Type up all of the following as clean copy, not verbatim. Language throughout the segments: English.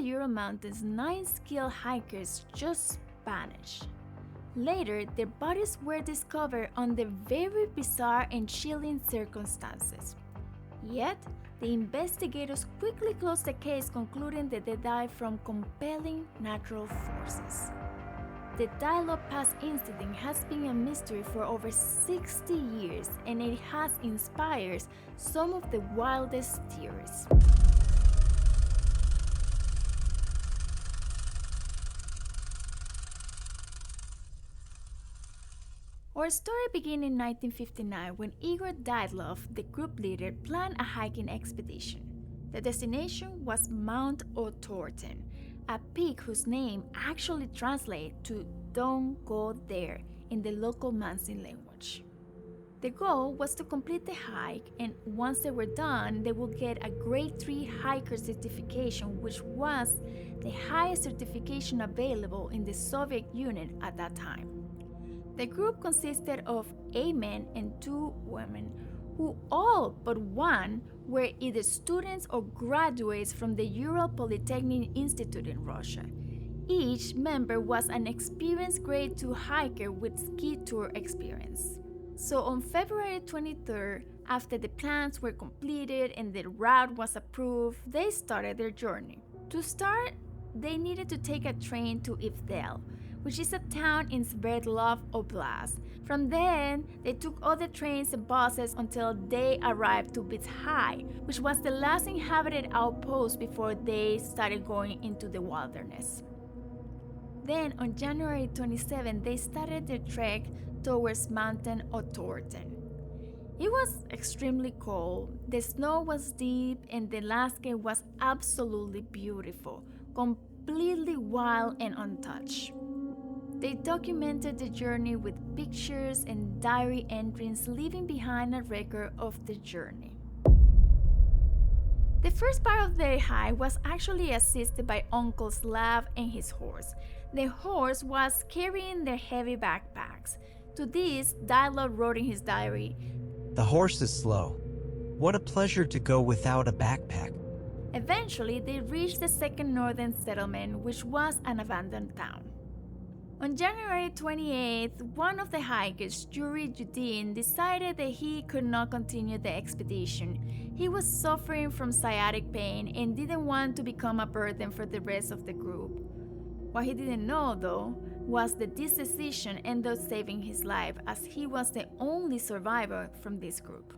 the Ural Mountains, 9 skilled hikers just vanished. Later, their bodies were discovered under very bizarre and chilling circumstances. Yet, the investigators quickly closed the case, concluding that they died from compelling natural forces. The Dyatlov Pass incident has been a mystery for over 60 years, and it has inspired some of the wildest theories. Our story began in 1959 when Igor Dyatlov, the group leader, planned a hiking expedition. The destination was Mount Otorten, a peak whose name actually translates to "Don't go there" in the local Mansi language. The goal was to complete the hike, and once they were done, they would get a Grade 3 hiker certification, which was the highest certification available in the Soviet Union at that time. The group consisted of 8 men and 2 women, who all but one were either students or graduates from the Ural Polytechnic Institute in Russia. Each member was an experienced Grade 2 hiker with ski tour experience. So on February 23rd, after the plans were completed and the route was approved, they started their journey. To start, they needed to take a train to Ivdel, which is a town in Sverdlov Oblast. From then, they took other trains and buses until they arrived to Vizhai, which was the last inhabited outpost before they started going into the wilderness. Then, on January 27, they started their trek towards Mountain Otorten. It was extremely cold, the snow was deep, and the landscape was absolutely beautiful, completely wild and untouched. They documented the journey with pictures and diary entries, leaving behind a record of the journey. The first part of their hike was actually assisted by Uncle Slab and his horse. The horse was carrying their heavy backpacks. To this, Dyatlov wrote in his diary, "The horse is slow. What a pleasure to go without a backpack." Eventually, they reached the second northern settlement, which was an abandoned town. On January 28th, one of the hikers, Yuri Yudin, decided that he could not continue the expedition. He was suffering from sciatic pain and didn't want to become a burden for the rest of the group. What he didn't know, though, was that this decision ended up saving his life, as he was the only survivor from this group.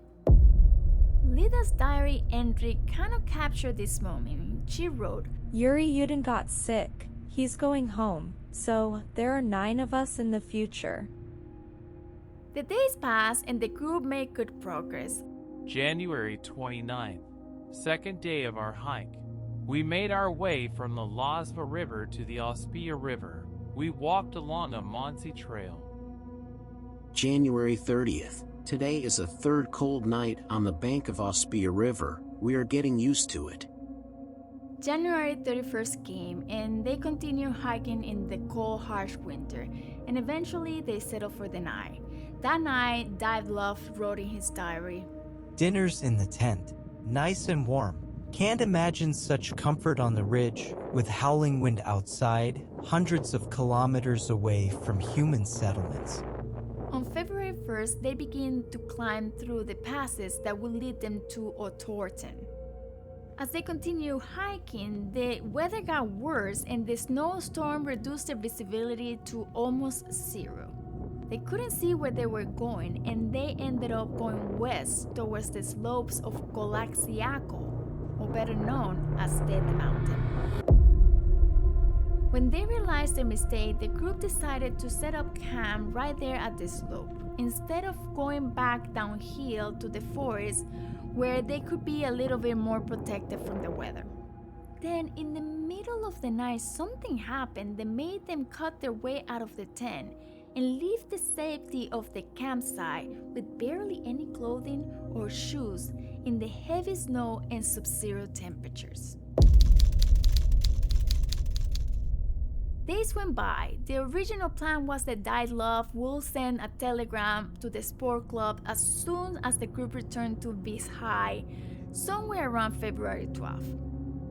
Lida's diary entry kind of captured this moment. She wrote, "Yuri Yudin got sick. He's going home. So, there are 9 of us in the future." The days passed and the group made good progress. January 29th, second day of our hike. We made our way from the Lazva River to the Ospia River. We walked along a Mansi trail. January 30th. Today is a third cold night on the bank of Ospia River. We are getting used to it. January 31st came, and they continued hiking in the cold, harsh winter, and eventually they settled for the night. That night, Dyatlov wrote in his diary, "Dinner's in the tent, nice and warm. Can't imagine such comfort on the ridge, with howling wind outside, hundreds of kilometers away from human settlements." On February 1st, they began to climb through the passes that would lead them to Otorten. As they continued hiking, the weather got worse and the snowstorm reduced their visibility to almost zero. They couldn't see where they were going, and they ended up going west towards the slopes of Golaxiaco, or better known as Death Mountain. When they realized their mistake, the group decided to set up camp right there at the slope, instead of going back downhill to the forest, where they could be a little bit more protected from the weather. Then, in the middle of the night, something happened that made them cut their way out of the tent and leave the safety of the campsite with barely any clothing or shoes in the heavy snow and sub-zero temperatures. Days went by. The original plan was that Dyatlov would send a telegram to the sport club as soon as the group returned to Vizhai, somewhere around February 12th.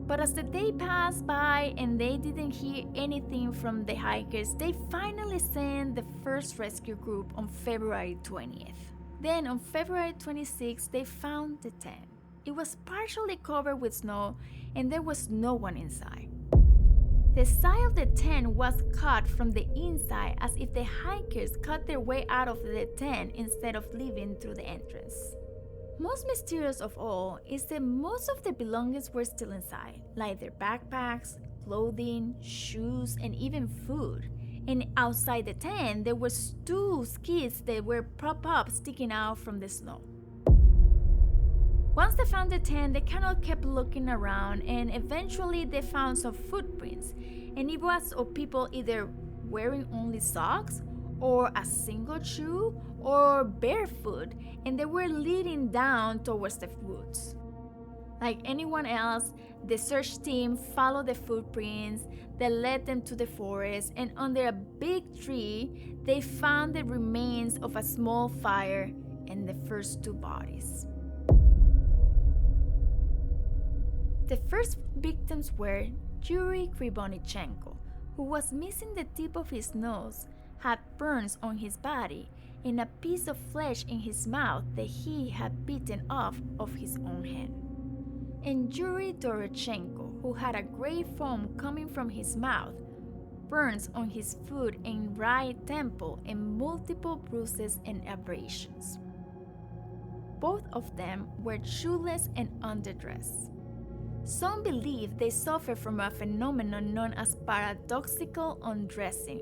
But as the day passed by and they didn't hear anything from the hikers, they finally sent the first rescue group on February 20th. Then on February 26th, they found the tent. It was partially covered with snow and there was no one inside. The side of the tent was cut from the inside as if the hikers cut their way out of the tent instead of leaving through the entrance. Most mysterious of all is that most of the belongings were still inside, like their backpacks, clothing, shoes, and even food. And outside the tent, there were two skids that were propped up sticking out from the snow. Once they found the tent, they kind of kept looking around and eventually they found some footprints. And it was of people either wearing only socks or a single shoe or barefoot, and they were leading down towards the woods. Like anyone else, the search team followed the footprints that led them to the forest, and under a big tree, they found the remains of a small fire and the first two bodies. The first victims were Yuri Krivonichenko, who was missing the tip of his nose, had burns on his body, and a piece of flesh in his mouth that he had bitten off of his own hand. And Yuri Dorochenko, who had a gray foam coming from his mouth, burns on his foot and right temple, and multiple bruises and abrasions. Both of them were shoeless and underdressed. Some believe they suffer from a phenomenon known as paradoxical undressing,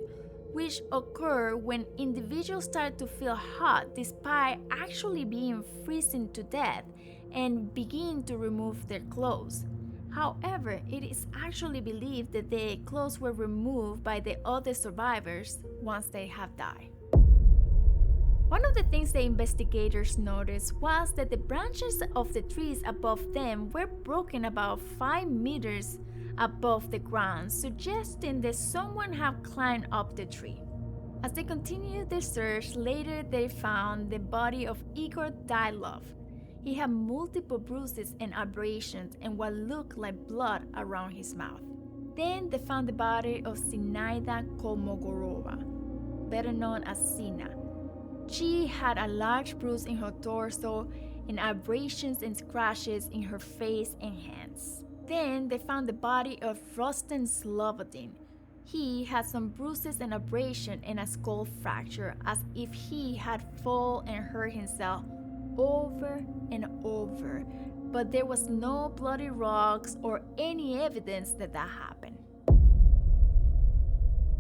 which occur when individuals start to feel hot despite actually being freezing to death and begin to remove their clothes. However, it is actually believed that the clothes were removed by the other survivors once they have died. One of the things the investigators noticed was that the branches of the trees above them were broken about 5 meters above the ground, suggesting that someone had climbed up the tree. As they continued their search, later they found the body of Igor Dyatlov. He had multiple bruises and abrasions and what looked like blood around his mouth. Then they found the body of Zinaida Kolmogorova, better known as Zina. She had a large bruise in her torso and abrasions and scratches in her face and hands. Then they found the body of Rustem Slobodin. He had some bruises and abrasion and a skull fracture as if he had fallen and hurt himself over and over, but there was no bloody rocks or any evidence that happened.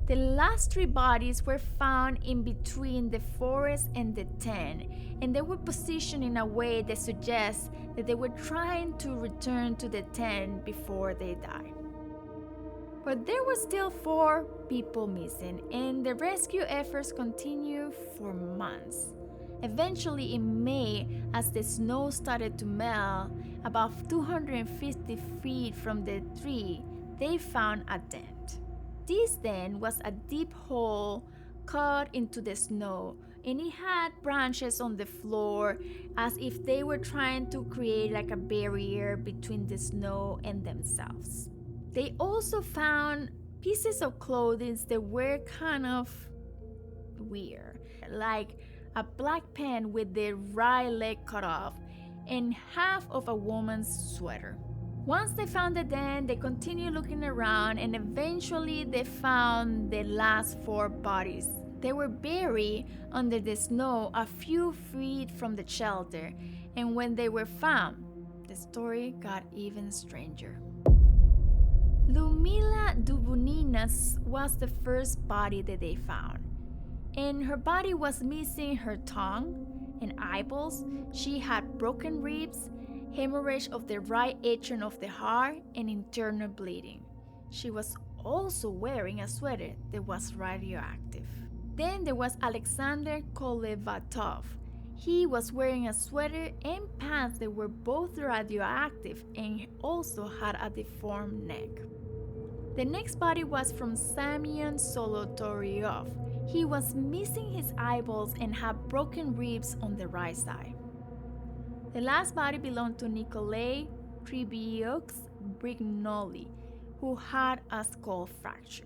The last 3 bodies were found in between the forest and the tent, and they were positioned in a way that suggests that they were trying to return to the tent before they died. But there were still 4 people missing, and the rescue efforts continued for months. Eventually in May, as the snow started to melt, about 250 feet from the tree, they found a tent. This den was a deep hole cut into the snow, and it had branches on the floor as if they were trying to create like a barrier between the snow and themselves. They also found pieces of clothing that were kind of weird, like a black pant with the right leg cut off and half of a woman's sweater. Once they found the den, they continued looking around and eventually they found the last 4 bodies. They were buried under the snow a few feet from the shelter, and when they were found, the story got even stranger. Lumila Dubunina's was the first body that they found, and her body was missing her tongue and eyeballs. She had broken ribs, hemorrhage of the right atrium of the heart, and internal bleeding. She was also wearing a sweater that was radioactive. Then there was Alexander Kolevatov. He was wearing a sweater and pants that were both radioactive and also had a deformed neck. The next body was from Semyon Solotoryov. He was missing his eyeballs and had broken ribs on the right side. The last body belonged to Nikolai Kribyuk Brignoli, who had a skull fracture.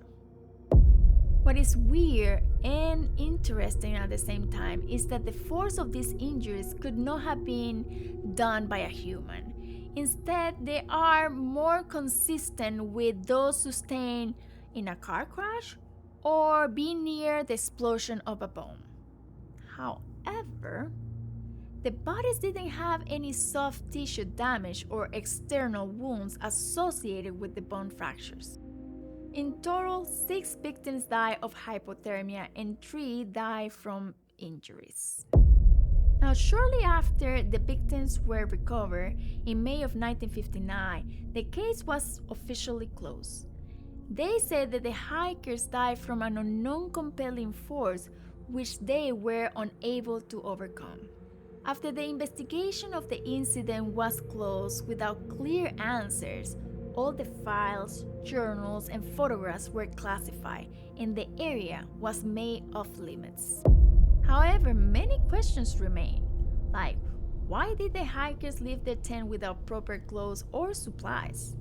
What is weird and interesting at the same time is that the force of these injuries could not have been done by a human. Instead, they are more consistent with those sustained in a car crash or being near the explosion of a bomb. However, the bodies didn't have any soft tissue damage or external wounds associated with the bone fractures. In total, 6 victims died of hypothermia and 3 died from injuries. Now, shortly after the victims were recovered, in May of 1959, the case was officially closed. They said that the hikers died from an unknown compelling force which they were unable to overcome. After the investigation of the incident was closed without clear answers, all the files, journals, and photographs were classified, and the area was made off limits. However, many questions remain, like why did the hikers leave their tent without proper clothes or supplies?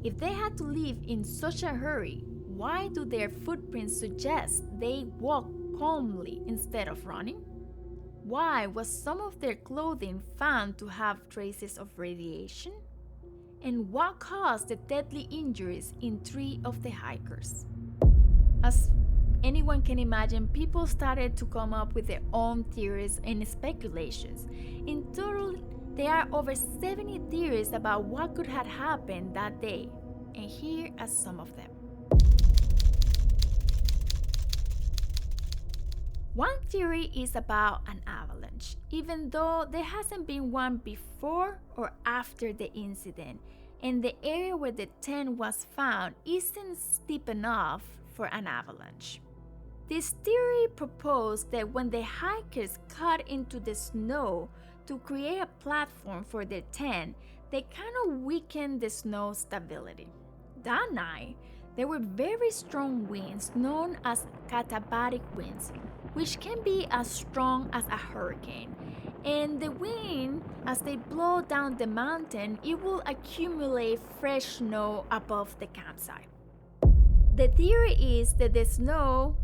If they had to leave in such a hurry, why do their footprints suggest they walked calmly instead of running? Why was some of their clothing found to have traces of radiation? And what caused the deadly injuries in 3 of the hikers? As anyone can imagine, people started to come up with their own theories and speculations. In total, there are over 70 theories about what could have happened that day, and here are some of them. One theory is about an avalanche, even though there hasn't been one before or after the incident, and the area where the tent was found isn't steep enough for an avalanche. This theory proposed that when the hikers cut into the snow to create a platform for their tent, they kind of weakened the snow stability. That night, there were very strong winds known as Katabatic winds, which can be as strong as a hurricane. And the wind, as they blow down the mountain, it will accumulate fresh snow above the campsite. The theory is that the snow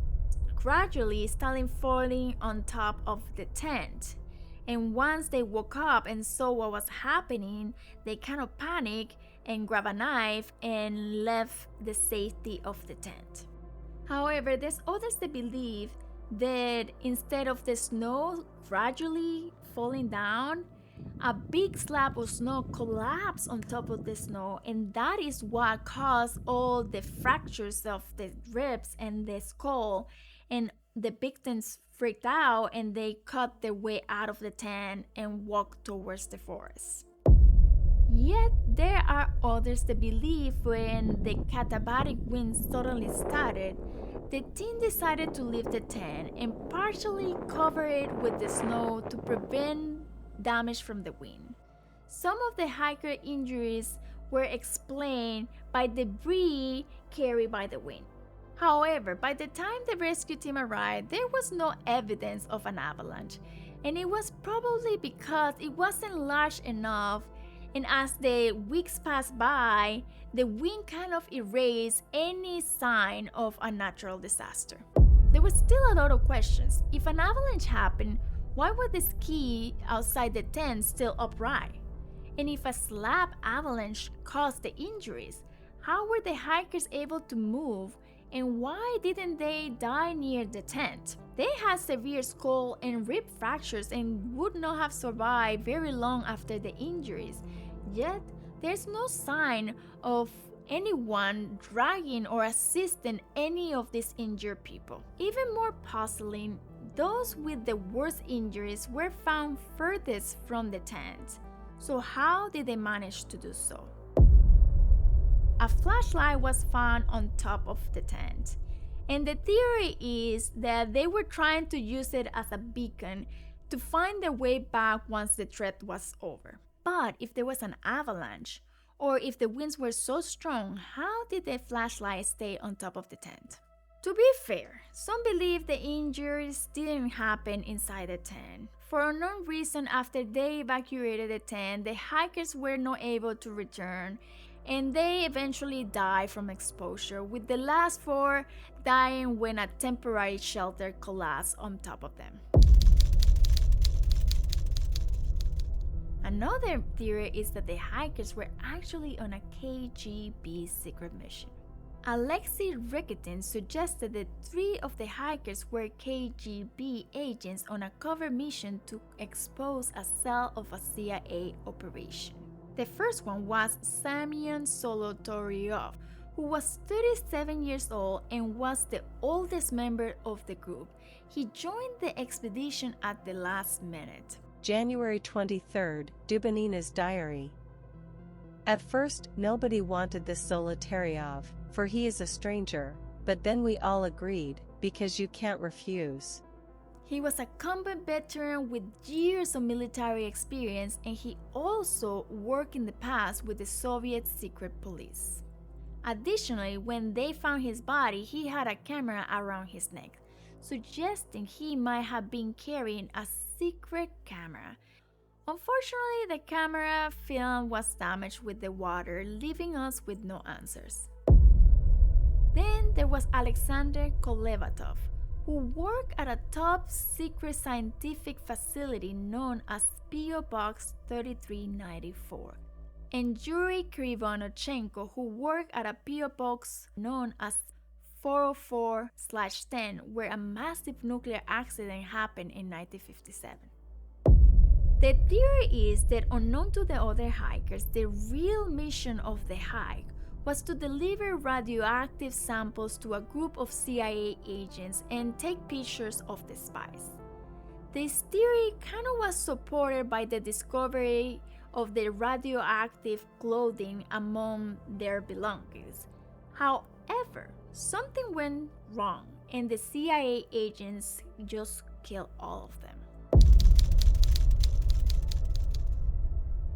gradually started falling on top of the tent. And once they woke up and saw what was happening, they kind of panicked and grabbed a knife and left the safety of the tent. However, there's others that believe that instead of the snow gradually falling down, a big slab of snow collapsed on top of the snow, and that is what caused all the fractures of the ribs and the skull, and the victims freaked out and they cut their way out of the tent and walked towards the forest. Yet there are others that believe when the Katabatic winds suddenly started, the team decided to leave the tent and partially cover it with the snow to prevent damage from the wind. Some of the hiker injuries were explained by debris carried by the wind. However, by the time the rescue team arrived, there was no evidence of an avalanche, and it was probably because it wasn't large enough, and as the weeks passed by, the wind kind of erased any sign of a natural disaster. There were still a lot of questions. If an avalanche happened, why was the ski outside the tent still upright? And if a slab avalanche caused the injuries, how were the hikers able to move, and why didn't they die near the tent? They had severe skull and rib fractures and would not have survived very long after the injuries. Yet, there's no sign of anyone dragging or assisting any of these injured people. Even more puzzling, those with the worst injuries were found furthest from the tent. So how did they manage to do so? A flashlight was found on top of the tent, and the theory is that they were trying to use it as a beacon to find their way back once the threat was over. But if there was an avalanche, or if the winds were so strong, how did the flashlight stay on top of the tent? To be fair, some believe the injuries didn't happen inside the tent. For unknown reason, after they evacuated the tent, the hikers were not able to return, and they eventually die from exposure, with the last 4 dying when a temporary shelter collapsed on top of them. Another theory is that the hikers were actually on a KGB secret mission. Alexei Rikitin suggested that 3 of the hikers were KGB agents on a covert mission to expose a cell of a CIA operation. The first one was Semyon Solotaryov, who was 37 years old and was the oldest member of the group. He joined the expedition at the last minute. January 23rd, Dubinina's diary. At first, nobody wanted this Solotaryov, for he is a stranger, but then we all agreed, because you can't refuse. He was a combat veteran with years of military experience, and he also worked in the past with the Soviet secret police. Additionally, when they found his body, he had a camera around his neck, suggesting he might have been carrying a secret camera. Unfortunately, the camera film was damaged with the water, leaving us with no answers. Then there was Alexander Kolevatov, who worked at a top secret scientific facility known as PO Box 3394, and Yuri Krivonochenko, who worked at a PO Box known as 404/10, where a massive nuclear accident happened in 1957. The theory is that, unknown to the other hikers, the real mission of the hike was to deliver radioactive samples to a group of CIA agents and take pictures of the spies. This theory kind of was supported by the discovery of the radioactive clothing among their belongings. However, something went wrong and the CIA agents just killed all of them.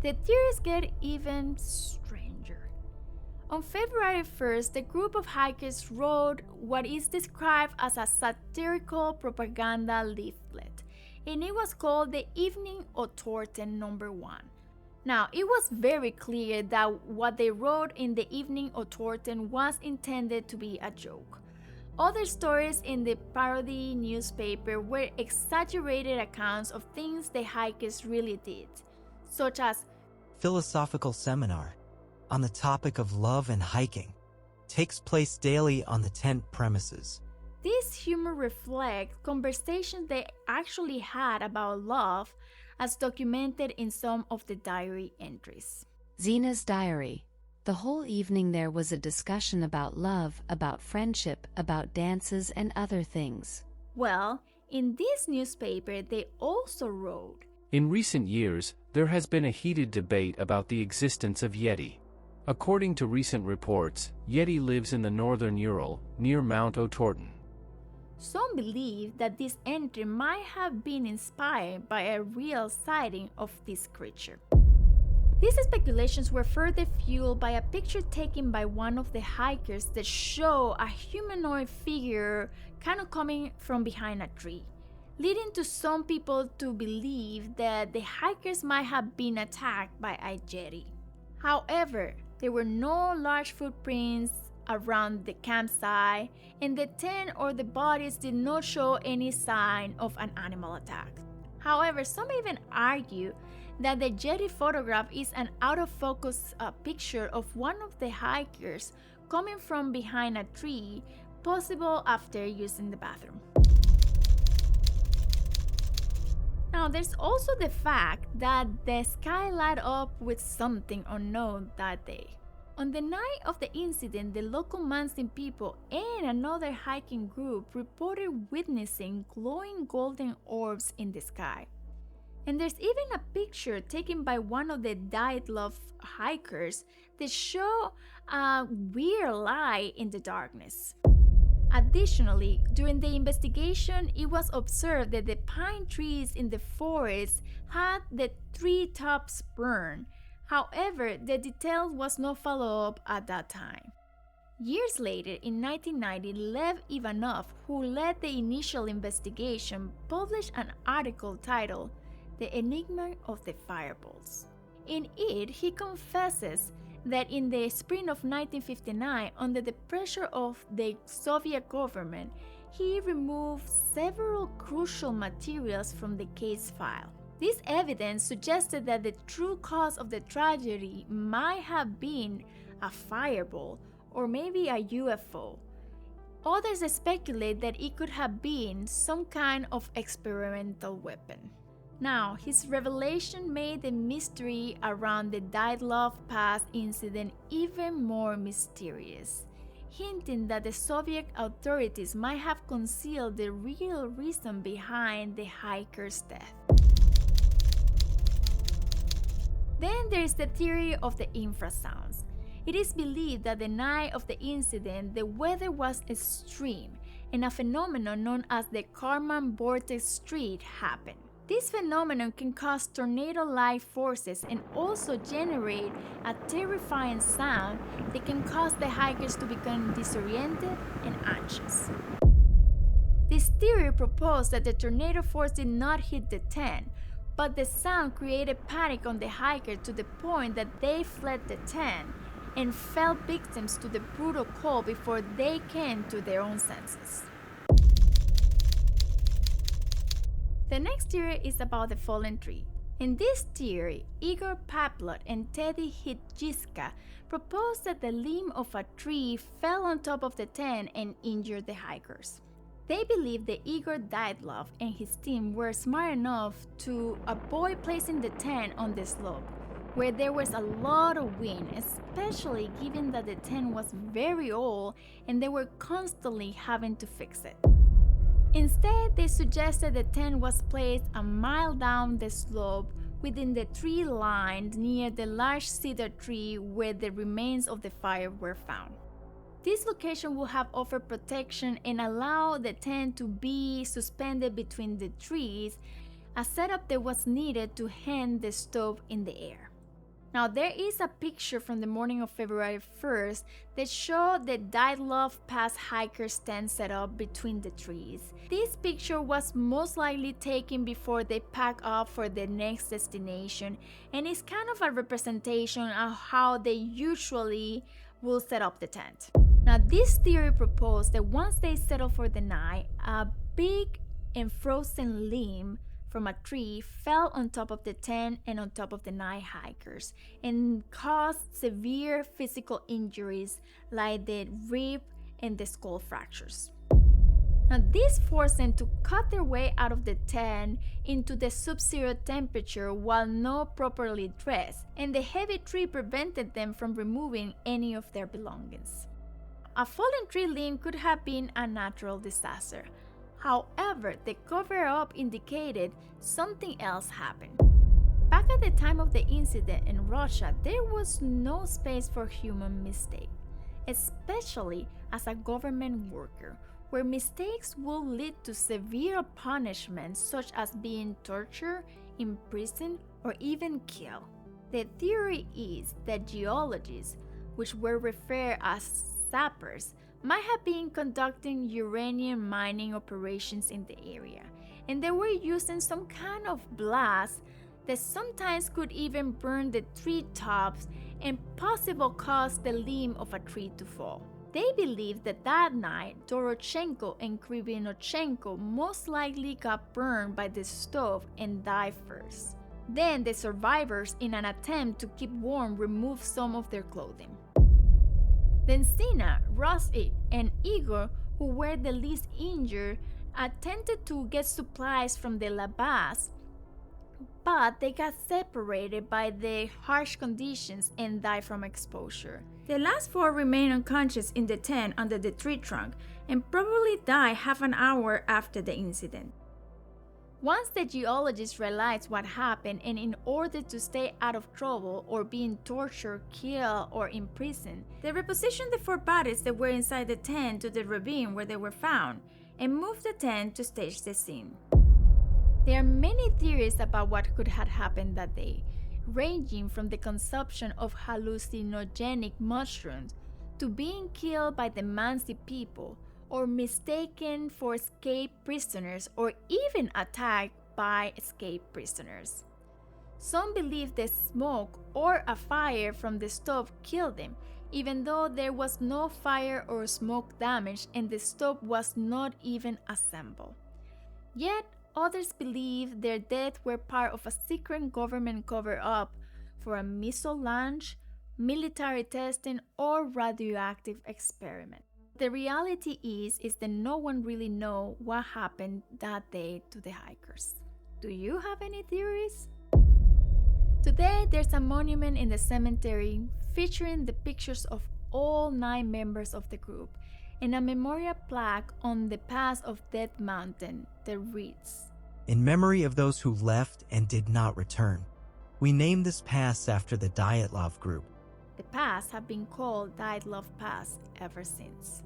The theories get even stranger. On February 1st, the group of hikers wrote what is described as a satirical propaganda leaflet, and it was called the Evening Otorten No. 1. Now, it was very clear that what they wrote in the Evening Otorten was intended to be a joke. Other stories in the parody newspaper were exaggerated accounts of things the hikers really did, such as Philosophical seminar on the topic of love and hiking takes place daily on the tent premises. This humor reflects conversations they actually had about love, as documented in some of the diary entries. Zena's diary. The whole evening there was a discussion about love, about friendship, about dances and other things. Well, in this newspaper they also wrote, in recent years, there has been a heated debate about the existence of Yeti. According to recent reports, Yeti lives in the northern Ural, near Mount Otorten. Some believe that this entry might have been inspired by a real sighting of this creature. These speculations were further fueled by a picture taken by one of the hikers that showed a humanoid figure kind of coming from behind a tree, leading to some people to believe that the hikers might have been attacked by a Yeti. However, there were no large footprints around the campsite, and the tent or the bodies did not show any sign of an animal attack. However, some even argue that the Yeti photograph is an out-of-focus picture of one of the hikers coming from behind a tree, possible after using the bathroom. Now, there's also the fact that the sky light up with something unknown that day. On the night of the incident, the local Mansin people and another hiking group reported witnessing glowing golden orbs in the sky. And there's even a picture taken by one of the Dyatlov hikers that show a weird light in the darkness. Additionally, during the investigation, it was observed that the pine trees in the forest had the tree tops burned. However, the detail was not followed up at that time. Years later, in 1990, Lev Ivanov, who led the initial investigation, published an article titled "The Enigma of the Fireballs." In it, he confesses that in the spring of 1959, under the pressure of the Soviet government, he removed several crucial materials from the case file. This evidence suggested that the true cause of the tragedy might have been a fireball or maybe a UFO. Others speculate that it could have been some kind of experimental weapon. Now, his revelation made the mystery around the Dyatlov Pass incident even more mysterious, hinting that the Soviet authorities might have concealed the real reason behind the hiker's death. Then there is the theory of the infrasounds. It is believed that the night of the incident, the weather was extreme and a phenomenon known as the Karman vortex streak happened. This phenomenon can cause tornado-like forces and also generate a terrifying sound that can cause the hikers to become disoriented and anxious. This theory proposed that the tornado force did not hit the tent, but the sound created panic on the hiker to the point that they fled the tent and fell victims to the brutal cold before they came to their own senses. The next theory is about the fallen tree. In this theory, Igor Paplot and Teddy Hitjiska proposed that the limb of a tree fell on top of the tent and injured the hikers. They believed that Igor Dyatlov and his team were smart enough to avoid placing the tent on the slope, where there was a lot of wind, especially given that the tent was very old and they were constantly having to fix it. Instead, they suggested the tent was placed a mile down the slope within the tree line near the large cedar tree where the remains of the fire were found. This location would have offered protection and allowed the tent to be suspended between the trees, a setup that was needed to hang the stove in the air. Now, there is a picture from the morning of February 1st that showed the Dyatlov Pass hikers tent set up between the trees. This picture was most likely taken before they pack up for their next destination, and is kind of a representation of how they usually will set up the tent. Now, this theory proposed that once they settled for the night, a big and frozen limb from a tree fell on top of the tent and on top of the night hikers and caused severe physical injuries like the rib and the skull fractures. Now, this forced them to cut their way out of the tent into the sub-zero temperature while not properly dressed, and the heavy tree prevented them from removing any of their belongings. A fallen tree limb could have been a natural disaster. However, the cover-up indicated something else happened. Back at the time of the incident in Russia, there was no space for human mistake, especially as a government worker, where mistakes will lead to severe punishments such as being tortured, imprisoned, or even killed. The theory is that geologists, which were referred as sappers, might have been conducting uranium mining operations in the area, and they were using some kind of blast that sometimes could even burn the tree tops and possibly cause the limb of a tree to fall. They believe that that night, Dorochenko and Krivonochenko most likely got burned by the stove and died first. Then the survivors, in an attempt to keep warm, removed some of their clothing. Then Sina, Rosik, and Igor, who were the least injured, attempted to get supplies from the Labas, but they got separated by the harsh conditions and died from exposure. The last four remained unconscious in the tent under the tree trunk and probably died half an hour after the incident. Once the geologists realized what happened, and in order to stay out of trouble or being tortured, killed, or imprisoned, they repositioned the four bodies that were inside the tent to the ravine where they were found and moved the tent to stage the scene. There are many theories about what could have happened that day, ranging from the consumption of hallucinogenic mushrooms to being killed by the Mansi people, or mistaken for escaped prisoners, or even attacked by escaped prisoners. Some believe the smoke or a fire from the stove killed them, even though there was no fire or smoke damage and the stove was not even assembled. Yet, others believe their deaths were part of a secret government cover-up for a missile launch, military testing, or radioactive experiment. The reality is that no one really knows what happened that day to the hikers. Do you have any theories? Today, there's a monument in the cemetery featuring the pictures of all 9 members of the group and a memorial plaque on the pass of Death Mountain that reads, "In memory of those who left and did not return." We named this pass after the Dyatlov group. The pass have been called Dyatlov Pass ever since.